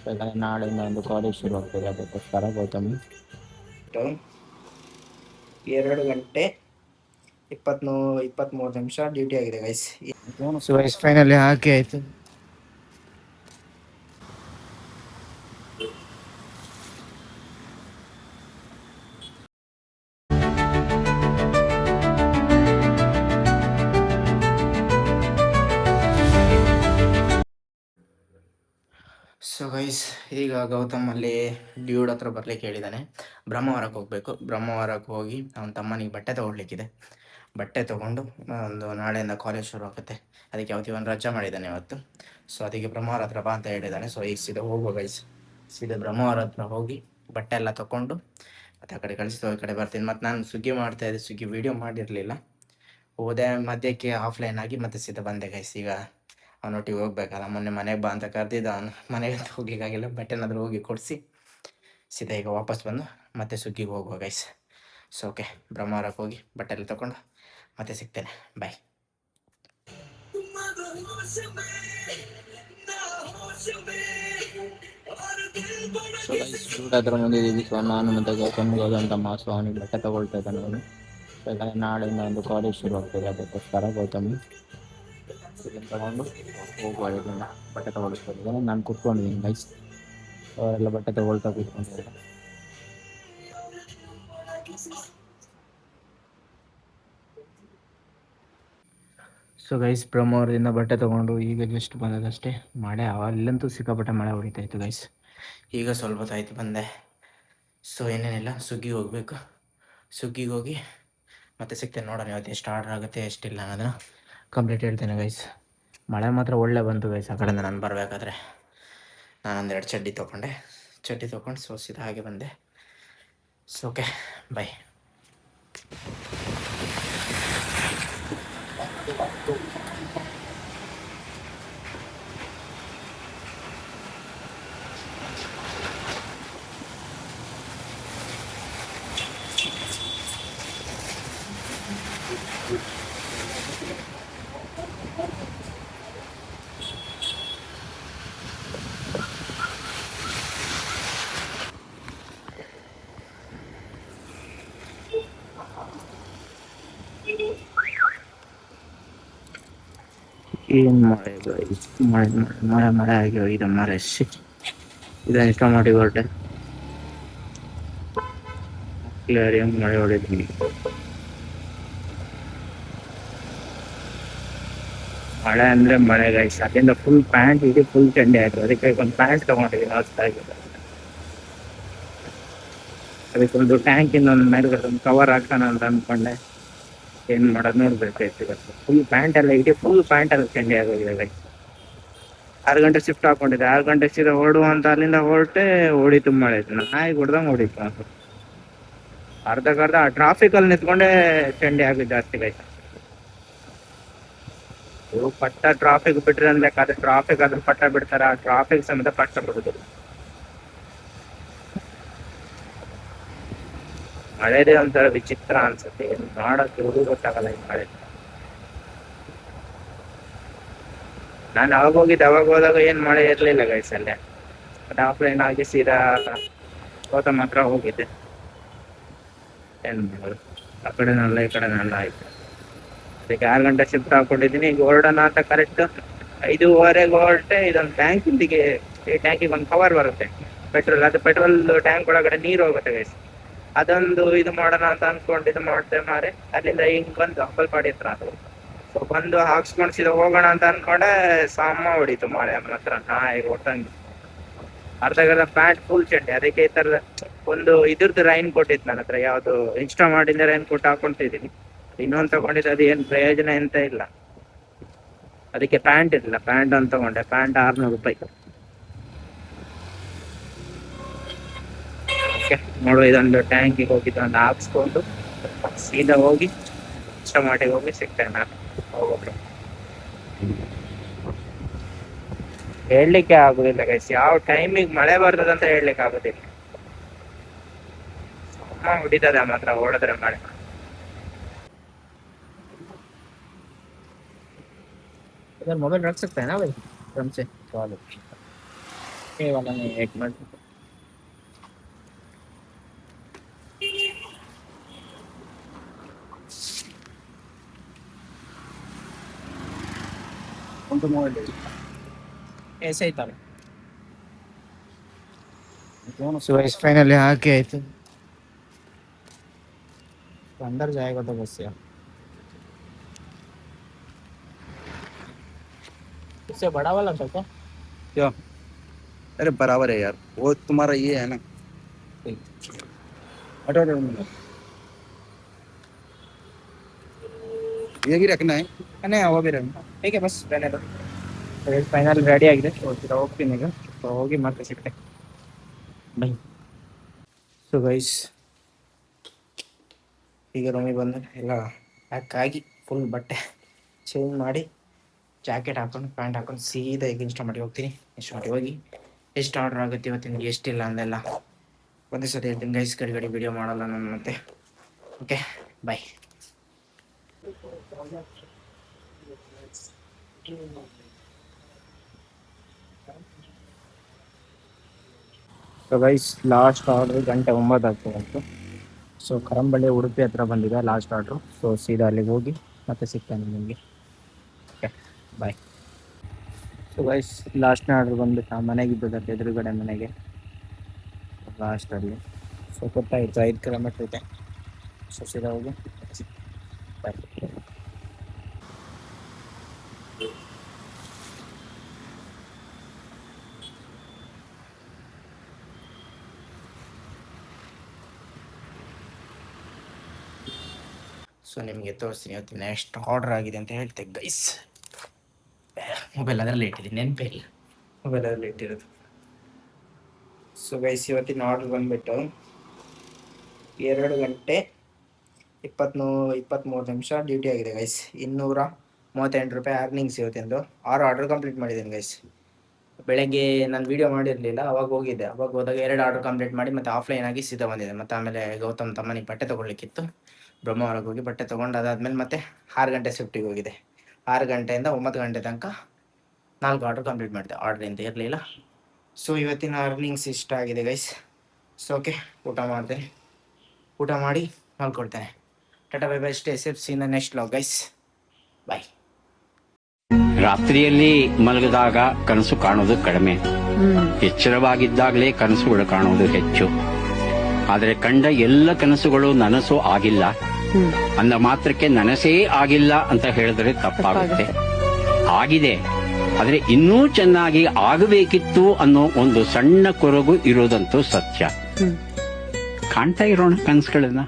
ಯಾಕಂದರೆ ನಾಳೆಯಿಂದ ಒಂದು ಕಾಲೇಜ್ ಶುರು ಆಗ್ತದೆ, ಅದಕ್ಕೋಸ್ಕರ ಗೌತಮಿ 2 ಗಂಟೆ 23 ನಿಮಿಷ ಡ್ಯೂಟಿ ಆಗಿದೆ ಗೈಸ್. ಸೊ ಗೈಸ್ ಫೈನಲಿ ಹಾಕಿ ಆಯಿತು. ಸೊ ಗೈಸ್ ಈಗ ಗೌತಮ್ ಅಲ್ಲಿ ಡ್ಯೂಡ್ ಹತ್ರ ಬರ್ಲಿಕ್ಕೆ ಹೇಳಿದ್ದಾನೆ. ಬ್ರಹ್ಮವರಕ್ಕೆ ಹೋಗಬೇಕು. ಬ್ರಹ್ಮವರಕ್ಕೆ ಹೋಗಿ ಅವನ ತಮ್ಮನಿಗೆ ಬಟ್ಟೆ ತೊಗೊಳ್ಲಿಕ್ಕಿದೆ. ಬಟ್ಟೆ ತೊಗೊಂಡು ಒಂದು ನಾಳೆಯಿಂದ ಕಾಲೇಜ್ ಶುರು ಆಗುತ್ತೆ. ಅದಕ್ಕೆ ಇವತ್ತು ರಜೆ ಮಾಡಿದ್ದಾನೆ ಇವತ್ತು. ಸೊ ಅದಕ್ಕೆ ಬ್ರಹ್ಮವರ ಹತ್ರ ಬಾ ಅಂತ ಹೇಳಿದ್ದಾನೆ. ಸೊ ಈಗ ಸೀದಾ ಹೋಗುವ ಗೈಸ್. ಸೀದಾ ಬ್ರಹ್ಮವರ ಹತ್ರ ಹೋಗಿ ಬಟ್ಟೆ ಎಲ್ಲ ತೊಗೊಂಡು ಮತ್ತು ಆ ಕಡೆ ಕಳಿಸ್ತು, ಈ ಕಡೆ ಬರ್ತೀನಿ. ಮತ್ತು ನಾನು ಸ್ವಿಗ್ಗಿ ಮಾಡ್ತಾಯಿದ್ದೆ, ಸ್ವಿಗ್ಗಿ ವೀಡಿಯೋ ಮಾಡಿರಲಿಲ್ಲ. ಹೋದೆ ಮಧ್ಯಕ್ಕೆ ಆಫ್ಲೈನ್ ಆಗಿ ಮತ್ತೆ ಸೀದಾ ಬಂದೆ ಗೈಸ್. ಈಗ ಅವನೊಟ್ಟಿಗೆ ಹೋಗ್ಬೇಕಲ್ಲ, ಮೊನ್ನೆ ಮನೆಗೆ ಬಾ ಅಂತ ಕರೆದಿದ್ದ. ಅವನು ಮನೆಗೆ ಅಂತ ಹೋಗ್ಲಿಕ್ಕಾಗಿಲ್ಲ. ಬಟ್ಟೆನಾದರೂ ಹೋಗಿ ಕೊಡಿಸಿ ಸೀದಾ ಈಗ ವಾಪಸ್ ಬಂದು ಮತ್ತೆ ಸ್ವಿಗ್ಗಿಗೆ ಹೋಗುವ ಗೈಸ್. ಸೊ ಓಕೆ, ಬ್ರಹ್ಮವರಕ್ಕೆ ಹೋಗಿ ಬಟ್ಟೆ ಎಲ್ಲ ತೊಗೊಂಡು ಮತ್ತೆ ಸಿಗ್ತೇನೆ. ಬಾಯ್. ಸೊ ಗೈಸ್ ಡ್ಯೂಡ್ ಹತ್ರ ಬಂದಿದ್ದೀವಿ. ಸೊ ನಾನು ಮತ್ತು ಗೌತಮ್ ಹೋದಂತಮ್ಮ. ಸೊ ಅವನಿಗೆ ಬಟ್ಟೆ ತೊಗೊಳ್ತಾ ಇದ್ದಾನೆ ಅವನು. ಯಾಕಂದರೆ ನಾಳೆಯಿಂದ ಒಂದು ಕಾಲೇಜ್ ಶುರು ಆಗ್ತದೆ, ಅದಕ್ಕೋಸ್ಕರ ಗೌತಮಿ ಇದನ್ನು ತಗೊಂಡು ಹೋಗುವ. ಇದನ್ನು ಬಟ್ಟೆ ತೊಗೊಳಿಸ್ಕೊಳ್ತಿದ್ದಾನೆ. ನಾನು ಕೂತ್ಕೊಂಡಿದ್ದೀನಿ ಗೈಸ್. ಅವರೆಲ್ಲ ಬಟ್ಟೆ ತೊಗೊಳ್ತಾ ಕೂತ್ಕೊಂಡಿದ್ದಾರೆ. ಸೊ ಗೈಸ್ ಬ್ರಹ್ಮವರದಿಂದ ಬಟ್ಟೆ ತೊಗೊಂಡು ಈಗ ಜಸ್ಟ್ ಬಂದದಷ್ಟೇ. ಮಳೆ ಅಲ್ಲಂತೂ ಸಿಕ್ಕಾಪಟ್ಟೆ ಮಳೆ ಹೊಡಿತಾ ಇತ್ತು ಗೈಸ್. ಈಗ ಸ್ವಲ್ಪ ಹೊತ್ತಾಯ್ತು ಬಂದೆ. ಸೊ ಏನೇನಿಲ್ಲ, ಸ್ವಿಗ್ಗಿಗೆ ಹೋಗಬೇಕು. ಸ್ವಿಗ್ಗಿಗೆ ಹೋಗಿ ಮತ್ತೆ ಸಿಗ್ತೇನೆ. ನೋಡೋಣ ಇವತ್ತು ಎಷ್ಟು ಆರ್ಡರ್ ಆಗುತ್ತೆ ಎಷ್ಟಿಲ್ಲ ಅನ್ನೋದನ್ನು ಕಂಪ್ಲೀಟ್ ಹೇಳ್ತೇನೆ ಗೈಸ್. ಮಳೆ ಮಾತ್ರ ಒಳ್ಳೆ ಬಂತು ಗೈಸ್. ಆ ಕಡೆಯಿಂದ ನಾನು ಬರಬೇಕಾದ್ರೆ ನಾನೊಂದೆರಡು ಚಡ್ಡಿ ತೊಗೊಂಡು ಸೊ ಸೀದಾ ಹಾಗೆ ಬಂದೆ. So okay bye. ಏನು ಮಳೆ ಗೈಸ್, ಮಳೆ ಮಳೆ ಮಳೆ ಮಳೆ ಆಗಿ ಹೋಗಿದೆ ಮರೆ. ಇದನ್ನು ಇಷ್ಟ ಮಾಡಿ ಹೊರಟೆ ಕ್ಲಿಯರ್ ಹೆಂಗೆ ಮಳೆ ಹೊಡಿದ್ವಿ. ಮಳೆ ಅಂದರೆ ಮಳೆ ಗೈಸ್. ಅಲ್ಲಿಂದ ಫುಲ್ ಪ್ಯಾಂಟ್ ಇದೆ, ಫುಲ್ ಚಂಡಿ ಆಯಿತು. ಅದಕ್ಕೆ ಒಂದು ಪ್ಯಾಂಟ್ ತೊಗೊಂಡಿದ್ದೀನಿ ಹೊಸ್ತಾಗಿದೆ. ಅದಕ್ಕೊಂದು ಟ್ಯಾಂಕಿಂದ ಒಂದು ಮೇಲೆ ಒಂದು ಕವರ್ ಹಾಕೋಣ ಅಂತ ಅಂದ್ಕೊಂಡೆ. ಏನು ಮಾಡೋದು ನೋಡ್ಬೇಕಾಯ್ತು ಇವತ್ತು. ಫುಲ್ ಪ್ಯಾಂಟ್ ಎಲ್ಲ ಇದೆ, ಫುಲ್ ಪ್ಯಾಂಟ್ ಎಲ್ಲ ಚಂಡಿ ಆಗೋಗಿದೆ ಗೈಸ್. 6 ಗಂಟೆ ಶಿಫ್ಟ್ ಹಾಕೊಂಡಿದ್ದೆ. 6 ಗಂಟೆ ಸೀದಾ ಓಡುವ ಅಂತ ಅಲ್ಲಿಂದ ಹೊರಟೆ. ಓಡಿತು ಮಳೆ ಆಯ್ತು, ನಾಯಿ ಹೊಡ್ದಂಗೆ ಓಡಿತ್ತು. ಅರ್ಧಕ್ಕರ್ಧ ಟ್ರಾಫಿಕಲ್ಲಿ ನಿಂತ್ಕೊಂಡೆ ಚಂಡಿ ಆಗೋದು ಜಾಸ್ತಿ ಗೈಸ್. ಪಟ್ಟ ಟ್ರಾಫಿಕ್ ಬಿಟ್ರೆ ಅಂದ್ರೆ ಟ್ರಾಫಿಕ್ ಆದ್ರೂ ಪಟ್ಟ ಬಿಡ್ತಾರ, ಟ್ರಾಫಿಕ್ ಸಮೇತ ಪಟ್ಟ ಬಿಡುದು. ಮಳೆದೇ ಒಂಥರ ವಿಚಿತ್ರ ಅನ್ಸುತ್ತೆ, ಏನು ಮಾಡೋಕೆ ಗೊತ್ತಾಗಲ್ಲ ಈ ಮಳೆ. ನಾನು ಅವಾಗ ಹೋದಾಗ ಏನ್ ಮಳೆ ಇರ್ಲಿಲ್ಲ ಗೈಸ್ ಅಲ್ಲೇ. ಅದು ಆಫ್ಲೈನ್ ಆಗಿ ಸೀದಾ ಗೌತಮ್ ಹತ್ರ ಹೋಗಿದ್ದೆ. ಏನ್ ಮಾಡೋದು, ಆ ಕಡೆನೆಲ್ಲ ಈ ಕಡೆನೆಲ್ಲ ಆಯ್ತು. ಅದಕ್ಕೆ 6 ಗಂಟೆ ಶಿಫ್ಟ್ ಹಾಕೊಂಡಿದ್ದೀನಿ. ಈಗ ಹೊರಡೋಣ ಅಂತ ಕರೆಕ್ಟ್ 5:15 ಹೊರಟೆ. ಇದೊಂದು ಟ್ಯಾಂಕಿಗೆ, ಈ ಟ್ಯಾಂಕಿಗೆ ಒಂದು ಕವರ್ ಬರುತ್ತೆ ಪೆಟ್ರೋಲ್. ಅದು ಪೆಟ್ರೋಲ್ ಟ್ಯಾಂಕ್ ಒಳಗಡೆ ನೀರು ಹೋಗುತ್ತೆ ಗೈಸ್. ಅದೊಂದು ಇದು ಮಾಡೋಣ ಅಂತ ಅನ್ಕೊಂಡು ಇದು ಮಾಡ್ತೇವೆ ಮಾರೆ. ಅಲ್ಲಿಂದ ಹಿಂಗ್ ಬಂದು ಅಂಬಲ್ಪಾಡಿ ಹತ್ರ ಅದು. ಸೊ ಬಂದು ಹಾಕ್ಸ್ಕೊಂಡು ಸೀದಾ ಹೋಗೋಣ ಅಂತ ಅನ್ಕೊಂಡೆ, ಸಮ್ಮ ಹೊಡಿತು ಮಳೆ ಮಾತ್ರ ನಾಯಿ ಒಟ್ಟಂಗೆ. ಅರ್ಧಗರ್ಧ ಪ್ಯಾಂಟ್ ಫುಲ್ ಚಂಡಿ. ಅದಕ್ಕೆ ಈ ಥರದ ಒಂದು ಇದ್ರದ್ದು ರೈನ್ ಕೋಟ್ ಇತ್ತು ನನ್ನ ಹತ್ರ, ಯಾವುದು ಇನ್ಸ್ಟಾ ಮಾಡಿಂದ ರೈನ್ ಕೋಟ್ ಹಾಕೊಂತಿದ್ದೀನಿ. ಇನ್ನೊಂದು ತಗೊಂಡಿದ್ದು ಅದು ಏನು ಪ್ರಯೋಜನ ಎಂತ ಇಲ್ಲ. ಅದಕ್ಕೆ ಪ್ಯಾಂಟ್ ಇರಲಿಲ್ಲ, ಪ್ಯಾಂಟ್ ಅಂತ ತಗೊಂಡೆ. ಪ್ಯಾಂಟ್ 600 ರೂಪಾಯಿ. ಓಕೆ ನೋಡುವ, ಇದೊಂದು ಟ್ಯಾಂಕಿಗೆ ಹೋಗಿದ್ದು ಒಂದು ಹಾಕ್ಸ್ಕೊಂಡು ಸೀದಾ ಹೋಗಿ ಟಮಾಟಿಗೆ ಹೋಗಿ ಸಿಗ್ತೇನೆ ನಾನು. ಹೋಗೋಕೆ ಹೇಳಲಿಕ್ಕೆ ಆಗುದಿಲ್ಲ ಗೈಸ್, ಯಾವ ಟೈಮಿಗೆ ಮಳೆ ಬರ್ತದಂತ ಹೇಳಲಿಕ್ಕೆ ಆಗುದಿಲ್ಲ. ಹೊಡಿತದೆ ಮಾತ್ರ ಹೊಡೆದ್ರೆ ಮಳೆ. इधर मोबाइल रख सकते हैं ना भाई, आराम से। ये वाला नहीं, एक मिनट। कौन सा मोबाइल है? ऐसे ही था। सो गाइस फाइनली आके आए थे, तो अंदर जाएगा तो बस यार। इससे बड़ा वाला था क्या? क्या? अरे बराबर है यार, वो तुम्हारा ये है ना। हटो हटो हटो। ये भी रखना है। नहीं वो भी रहना ठीक है, बस रहने दो। ಫೈನಲ್ ರೆಡಿ ಆಗಿದೆ, ಹೋಗ್ತೀನಿ ಈಗ. ಸೊ ಹೋಗಿ ಮತ್ತೆ ಸಿಗ್ತೆ ಬೈ. ಸೊ ಗೈಸ್ ಈಗ ರೂಮಿಗೆ ಬಂದು ಎಲ್ಲ ಪ್ಯಾಕ್ ಆಗಿ ಫುಲ್ ಬಟ್ಟೆ ಚೇಂಜ್ ಮಾಡಿ ಜಾಕೆಟ್ ಹಾಕೊಂಡು ಪ್ಯಾಂಟ್ ಹಾಕೊಂಡು ಸೀದಾ ಈಗ ಇನ್ಸ್ಟಾಮಾರ್ಟಿಗೆ ಹೋಗ್ತೀನಿ. ಇನ್ಸ್ಟಾಮಾರ್ಟಿಗೆ ಹೋಗಿ ಎಷ್ಟು ಆರ್ಡರ್ ಆಗುತ್ತೆ ಇವತ್ತಿನ ಎಷ್ಟಿಲ್ಲ ಅಂದೆಲ್ಲ ಒಂದೇ ಸತಿ ಹೇಳ್ತೀನಿ ಗೈಸ್. ಗಡಿ ವಿಡಿಯೋ ಮಾಡಲ್ಲ ನಾನು ಮತ್ತೆ. Okay bye. So guys last order 9:00 ಆಗ್ತದೆ. ಸೊ ಕರಂಬಳ್ಳಿ ಉಡುಪಿ ಹತ್ರ ಬಂದಿದೆ ಲಾಸ್ಟ್ ಆರ್ಡ್ರು. ಸೊ ಸೀದಾ ಅಲ್ಲಿಗೆ ಹೋಗಿ ಮತ್ತೆ ಸಿಗ್ತಾನೆ ನಿಮಗೆ. Okay bye. ಸೊ ಗೈಸ್ ಲಾಸ್ಟ್ನೇ ಆರ್ಡ್ರ್ ಬಂದುಬಿಟ್ಟು ಆ ಮನೆಗಿದ್ದದ ಎದುರುಗಡೆ ಮನೆಗೆ ಲಾಸ್ಟಲ್ಲಿ. ಸೊ ಗೊತ್ತಾಯಿತು 5 ಕಿಲೋಮೀಟ್ರ್ ಇದೆ. ಸೊ ಸೀದಾ ಹೋಗಿ ಬಾಯ್. ಸೊ ನಿಮಗೆ ತೋರಿಸ್ತೀನಿ ಇವತ್ತಿನ ಎಷ್ಟು ಆರ್ಡರ್ ಆಗಿದೆ ಅಂತ ಹೇಳ್ತೇನೆ ಗೈಸ್. ಮೊಬೈಲ್ ಅದರಲ್ಲಿ ಇಟ್ಟಿದ್ದೀನಿ, ನೆನಪೇ ಇಲ್ಲ ಮೊಬೈಲ್ ಅದರಲ್ಲಿ ಇಟ್ಟಿರೋದು. ಸೊ ಗೈಸ್ ಇವತ್ತಿನ ಆರ್ಡರ್ ಬಂದುಬಿಟ್ಟು 2 ಗಂಟೆ 23 ನಿಮಿಷ ಡ್ಯೂಟಿ ಆಗಿದೆ ಗೈಸ್. 238 ರೂಪಾಯಿ ಅರ್ನಿಂಗ್ಸ್ ಇವತ್ತಿಂದು. 6 ಆರ್ಡರ್ ಕಂಪ್ಲೀಟ್ ಮಾಡಿದ್ದೀನಿ ಗೈಸ್. ಬೆಳಗ್ಗೆ ನಾನು ವೀಡಿಯೋ ಮಾಡಿರಲಿಲ್ಲ, ಅವಾಗ ಹೋಗಿದ್ದೆ. ಅವಾಗ ಹೋದಾಗ 2 ಆರ್ಡರ್ ಕಂಪ್ಲೀಟ್ ಮಾಡಿ ಮತ್ತೆ ಆಫ್ಲೈನ್ ಆಗಿ ಸೀದಾ ಬಂದಿದೆ. ಮತ್ತು ಆಮೇಲೆ ಗೌತಮ್ ತಮ್ಮನಿಗೆ ಬಟ್ಟೆ ತೊಗೊಳ್ಲಿಕ್ಕಿತ್ತು, ಬ್ರಹ್ಮಾವರಕ್ಕೆ ಹೋಗಿ ಬಟ್ಟೆ ತೊಗೊಂಡು ಅದಾದಮೇಲೆ ಮತ್ತೆ 6 ಗಂಟೆ ಶಿಫ್ಟಿಗೆ ಹೋಗಿದೆ. 6 ಗಂಟೆಯಿಂದ 9 ಗಂಟೆ ತನಕ 4 ಆರ್ಡರ್ ಕಂಪ್ಲೀಟ್ ಮಾಡಿದೆ. ಆರ್ಡ್ರ್ ಅಂತ ಇರಲಿಲ್ಲ. ಸೊ ಇವತ್ತಿನ ಅರ್ನಿಂಗ್ಸ್ ಇಷ್ಟ ಆಗಿದೆ ಗೈಸ್. ಸೊ ಓಕೆ ಊಟ ಮಾಡಿದೆ, ಊಟ ಮಾಡಿ ಮಲ್ಕೊಳ್ತೇನೆ. Tata bye bye, stay safe, see in the next vlog guys, bye. ರಾತ್ರಿಯಲ್ಲಿ ಮಲಗಿದಾಗ ಕನಸು ಕಾಣೋದು ಕಡಿಮೆ, ಎಚ್ಚರವಾಗಿದ್ದಾಗಲೇ ಕನಸುಗಳು ಕಾಣೋದು ಹೆಚ್ಚು. ಆದರೆ ಕಂಡ ಎಲ್ಲ ಕನಸುಗಳು ನನಸು ಆಗಿಲ್ಲ ಅಂದ ಮಾತ್ರಕ್ಕೆ ನನಸೇ ಆಗಿಲ್ಲ ಅಂತ ಹೇಳಿದ್ರೆ ತಪ್ಪಾಗುತ್ತೆ. ಆಗಿದೆ, ಆದರೆ ಇನ್ನೂ ಚೆನ್ನಾಗಿ ಆಗಬೇಕಿತ್ತು ಅನ್ನೋ ಒಂದು ಸಣ್ಣ ಕೊರಗು ಇರೋದಂತೂ ಸತ್ಯ. ಕಾಣ್ತಾ ಇರೋಣ ಕನಸುಗಳನ್ನ.